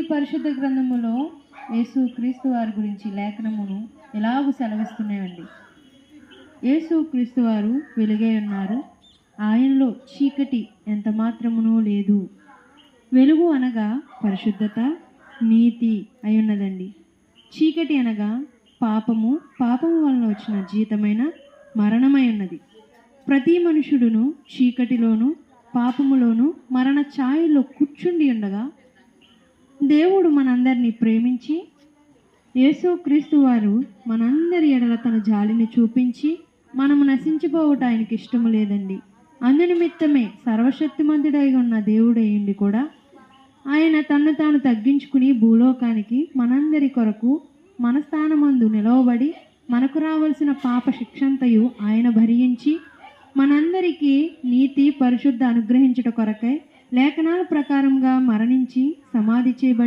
పరిశుద్ధ గ్రంథములో యేసు క్రీస్తు వారి గురించి లేఖనమును ఎలాగూ సెలవిస్తున్నాయండి. యేసు క్రీస్తు వారు వెలుగై ఉన్నారు, ఆయనలో చీకటి ఎంత మాత్రమునూ లేదు. వెలుగు అనగా పరిశుద్ధత, నీతి అయి ఉన్నదండి. చీకటి అనగా పాపము, పాపము వలన వచ్చిన జీతమైన మరణమై ఉన్నది. ప్రతి మనుషుడును చీకటిలోను పాపములోను మరణ ఛాయలో కూర్చుండి ఉండగా, దేవుడు మనందరినీ ప్రేమించి యేసుక్రీస్తు వారు మనందరి ఎడల తన జాలిని చూపించి మనము నశించిపోవట ఆయనకి ఇష్టము లేదండి. అందునిమిత్తమే సర్వశక్తిమంతుడై ఉన్న దేవుడయ్యుండి కూడా ఆయన తన్ను తాను తగ్గించుకుని భూలోకానికి మనందరి కొరకు మన స్థానమందు నిలవబడి మనకు రావాల్సిన పాప శిక్షంతయు ఆయన భరించి మనందరికీ నీతి పరిశుద్ధ అనుగ్రహించుట కొరకై లేఖనాల ప్రకారంగా మరణించి సమాధి చేయబడి